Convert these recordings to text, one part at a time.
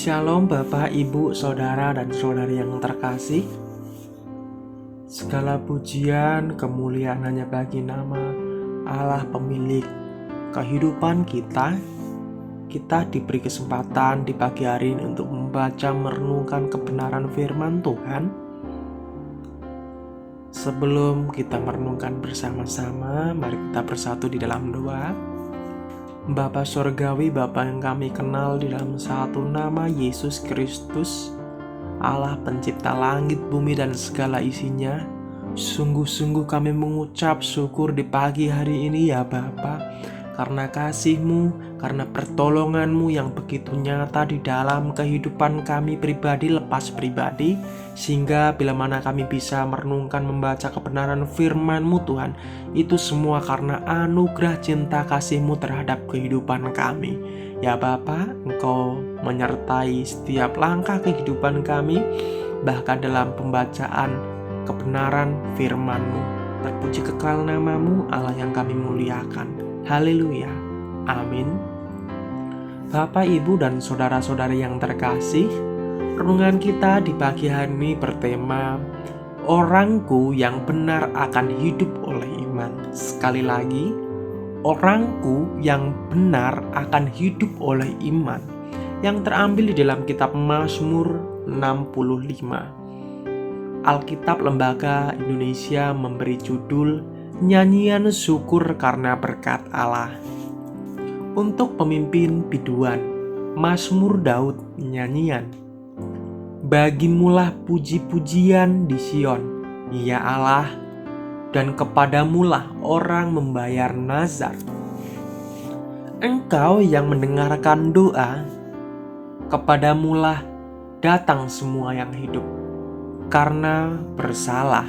Shalom Bapak, Ibu, Saudara, dan Saudari yang terkasih. Segala pujian, kemuliaan hanya bagi nama Allah pemilik kehidupan kita. Kita diberi kesempatan di pagi hari ini untuk membaca merenungkan kebenaran firman Tuhan. Sebelum kita merenungkan bersama-sama, mari kita bersatu di dalam doa. Bapa Surgawi, Bapa yang kami kenal di dalam satu nama Yesus Kristus, Allah pencipta langit, bumi, dan segala isinya. Sungguh-sungguh kami mengucap syukur di pagi hari ini ya Bapa, karena kasih-Mu, karena pertolongan-Mu yang begitu nyata di dalam kehidupan kami pribadi lepas pribadi, sehingga bila mana kami bisa merenungkan membaca kebenaran firman-Mu Tuhan, itu semua karena anugerah cinta kasih-Mu terhadap kehidupan kami. Ya Bapa, Engkau menyertai setiap langkah kehidupan kami, bahkan dalam pembacaan kebenaran firman-Mu. Terpuji kekal nama-Mu, Allah yang kami muliakan. Haleluya, amin. Bapak, Ibu, dan saudara-saudari yang terkasih, renungan kita di pagi hari ini bertema orangku yang benar akan hidup oleh iman. Sekali lagi, orangku yang benar akan hidup oleh iman, yang terambil di dalam kitab Mazmur 65. Alkitab Lembaga Indonesia memberi judul Nyanyian Syukur Karena Berkat Allah. Untuk pemimpin biduan, Mazmur Daud nyanyian. Bagimulah puji-pujian di Sion, ya Allah, dan kepadamulah orang membayar nazar. Engkau yang mendengarkan doa, kepadamulah datang semua yang hidup, karena bersalah.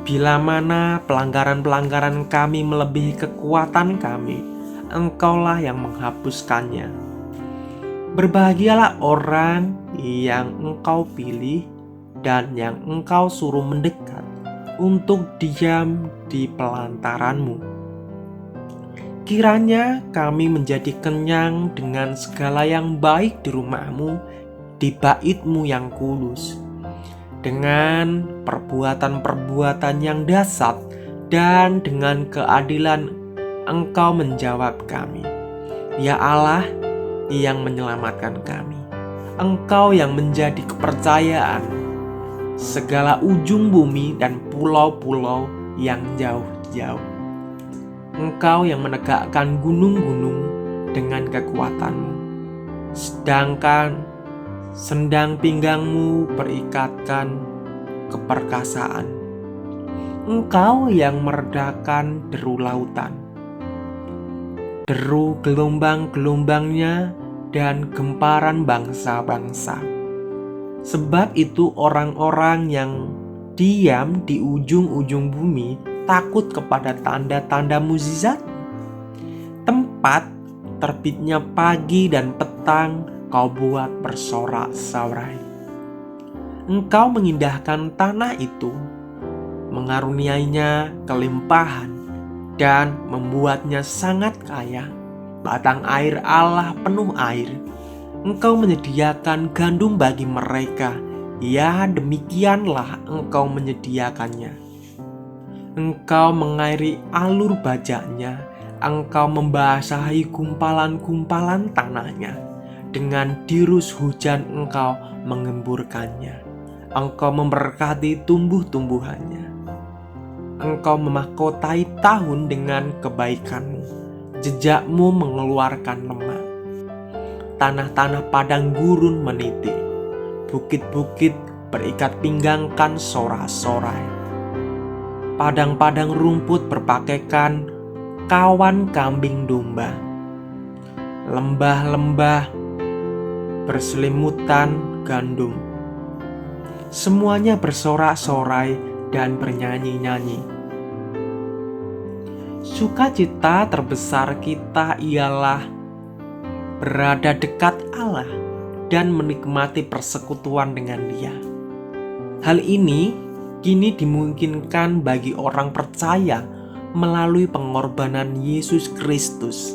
Bila mana pelanggaran-pelanggaran kami melebihi kekuatan kami, Engkaulah yang menghapuskannya. Berbahagialah orang yang Engkau pilih dan yang Engkau suruh mendekat untuk diam di pelantaran-Mu. Kiranya kami menjadi kenyang dengan segala yang baik di rumah-Mu, di bait-Mu yang kudus, dengan perbuatan-perbuatan yang dahsyat, dan dengan keadilan Engkau menjawab kami. Ya Allah yang menyelamatkan kami, Engkau yang menjadi kepercayaan segala ujung bumi dan pulau-pulau yang jauh-jauh. Engkau yang menegakkan gunung-gunung dengan kekuatan-Mu, sedangkan sendang pinggangmu berikatkan keperkasaan. Engkau yang meredakan deru lautan, deru gelombang-gelombangnya, dan gemparan bangsa-bangsa. Sebab itu orang-orang yang diam di ujung-ujung bumi takut kepada tanda-tanda mukjizat. Tempat terbitnya pagi dan petang Kau buat bersorak-sorai. Engkau mengindahkan tanah itu, mengaruniainya kelimpahan, dan membuatnya sangat kaya. Batang air Allah penuh air. Engkau menyediakan gandum bagi mereka. Ya, demikianlah Engkau menyediakannya. Engkau mengairi alur bajaknya. Engkau membasahi gumpalan-gumpalan tanahnya. Dengan dirus hujan Engkau mengemburkannya. Engkau memberkati tumbuh-tumbuhannya. Engkau memahkotai tahun dengan kebaikan-Mu. Jejakmu mengeluarkan lemak. Tanah-tanah padang gurun meniti. Bukit-bukit berikat pinggangkan sorak-sorai. Padang-padang rumput berpakaikan kawan kambing domba. Lembah-lembah berselimutan gandum. Semuanya bersorak-sorai dan bernyanyi-nyanyi. Sukacita terbesar kita ialah berada dekat Allah dan menikmati persekutuan dengan Dia. Hal ini kini dimungkinkan bagi orang percaya melalui pengorbanan Yesus Kristus.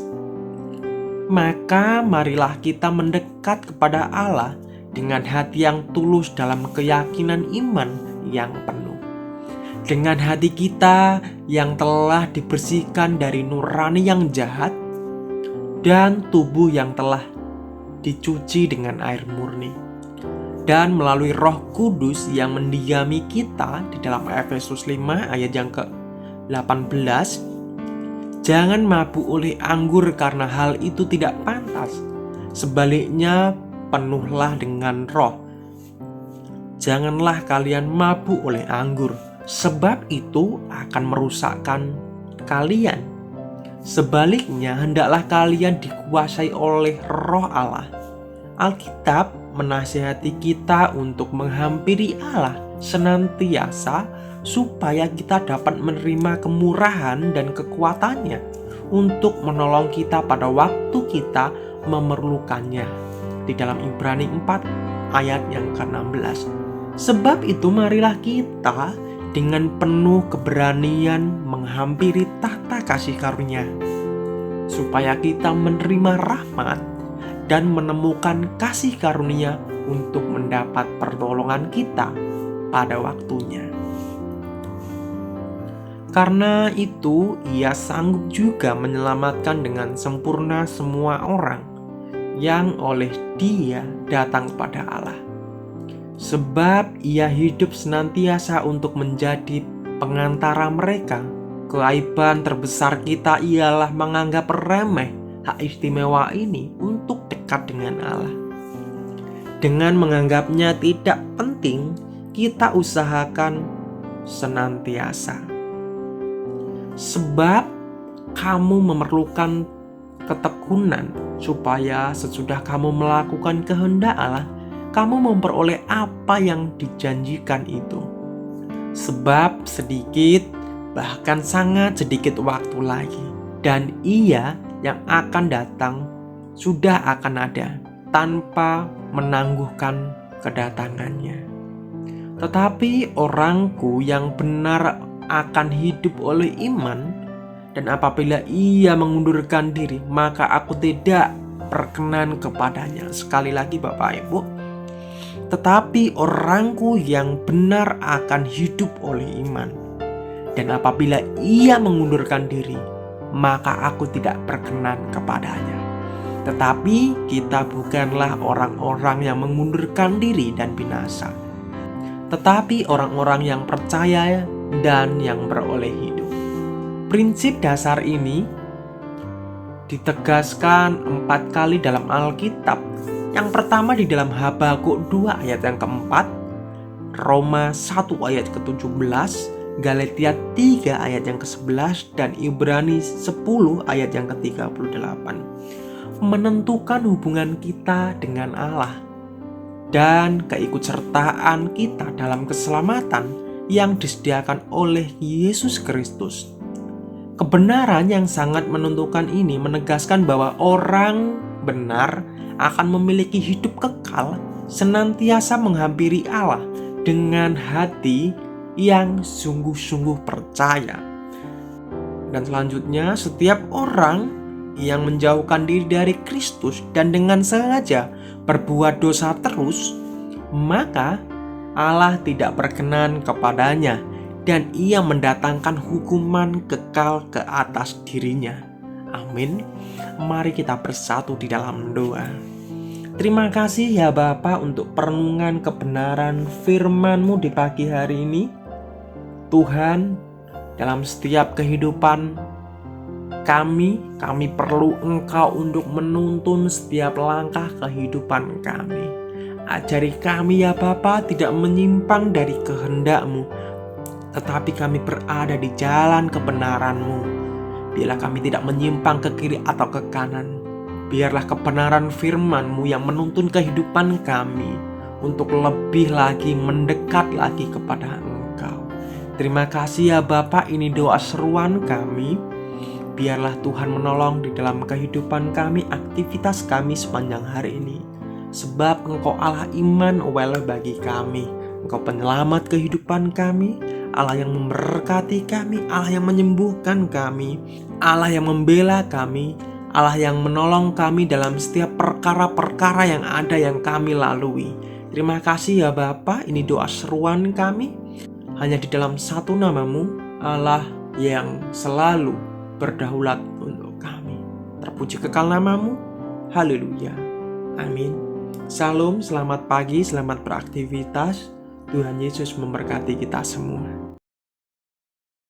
Maka marilah kita mendekat kepada Allah dengan hati yang tulus dalam keyakinan iman yang penuh. Dengan hati kita yang telah dibersihkan dari nurani yang jahat dan tubuh yang telah dicuci dengan air murni. Dan melalui Roh Kudus yang mendiami kita di dalam Efesus 5 ayat yang ke-18, jangan mabuk oleh anggur karena hal itu tidak pantas. Sebaliknya, penuhlah dengan Roh. Janganlah kalian mabuk oleh anggur, sebab itu akan merusakkan kalian. Sebaliknya, hendaklah kalian dikuasai oleh Roh Allah. Alkitab menasihati kita untuk menghampiri Allah senantiasa supaya kita dapat menerima kemurahan dan kekuatannya untuk menolong kita pada waktu kita memerlukannya. Di dalam Ibrani 4 ayat yang ke-16. Sebab itu marilah kita dengan penuh keberanian menghampiri tahta kasih karunia, supaya kita menerima rahmat dan menemukan kasih karunia untuk mendapat pertolongan kita pada waktunya. Karena itu, Ia sanggup juga menyelamatkan dengan sempurna semua orang yang oleh Dia datang kepada Allah. Sebab Ia hidup senantiasa untuk menjadi pengantara mereka. Keaiban terbesar kita ialah menganggap remeh hak istimewa ini untuk dekat dengan Allah. Dengan menganggapnya tidak penting, kita usahakan senantiasa. Sebab kamu memerlukan ketekunan supaya sesudah kamu melakukan kehendak Allah, kamu memperoleh apa yang dijanjikan itu. Sebab sedikit, bahkan sangat sedikit waktu lagi, dan Ia yang akan datang sudah akan ada tanpa menangguhkan kedatangannya. Tetapi orangku yang benar akan hidup oleh iman, dan apabila ia mengundurkan diri, maka aku tidak berkenan kepadanya. Sekali lagi Bapak Ibu, tetapi orangku yang benar akan hidup oleh iman, dan apabila ia mengundurkan diri, maka aku tidak berkenan kepadanya. Tetapi kita bukanlah orang-orang yang mengundurkan diri dan binasa, tetapi orang-orang yang percaya dan yang beroleh hidup. Prinsip dasar ini ditegaskan 4 kali dalam Alkitab. Yang pertama di dalam Habakuk 2 ayat yang keempat, Roma 1 ayat ke-17, Galatia 3 ayat yang ke-11, dan Ibrani 10 ayat yang ke-38. Menentukan hubungan kita dengan Allah dan keikutsertaan kita dalam keselamatan yang disediakan oleh Yesus Kristus. Kebenaran yang sangat menentukan ini menegaskan bahwa orang benar akan memiliki hidup kekal senantiasa menghampiri Allah dengan hati yang sungguh-sungguh percaya. Dan selanjutnya, setiap orang yang menjauhkan diri dari Kristus dan dengan sengaja berbuat dosa terus, maka Allah tidak berkenan kepadanya dan Ia mendatangkan hukuman kekal ke atas dirinya. Amin. Mari kita bersatu di dalam doa. Terima kasih ya Bapa untuk perenungan kebenaran firman-Mu di pagi hari ini. Tuhan, dalam setiap kehidupan kami perlu Engkau untuk menuntun setiap langkah kehidupan kami. Ajari kami ya Bapa tidak menyimpang dari kehendak-Mu, tetapi kami berada di jalan kebenaran-Mu. Biarlah kami tidak menyimpang ke kiri atau ke kanan. Biarlah kebenaran firman-Mu yang menuntun kehidupan kami untuk lebih lagi mendekat lagi kepada Engkau. Terima kasih ya Bapa, ini doa seruan kami. Biarlah Tuhan menolong di dalam kehidupan kami, aktivitas kami sepanjang hari ini. Sebab Engkau Allah Immanuel bagi kami. Engkau penyelamat kehidupan kami, Allah yang memberkati kami, Allah yang menyembuhkan kami, Allah yang membela kami, Allah yang menolong kami dalam setiap perkara-perkara yang ada yang kami lalui. Terima kasih ya Bapa, ini doa seruan kami. Hanya di dalam satu nama-Mu, Allah yang selalu berdaulat untuk kami. Terpuji kekal nama-Mu. Haleluya. Amin. Salam, selamat pagi, selamat beraktivitas. Tuhan Yesus memberkati kita semua.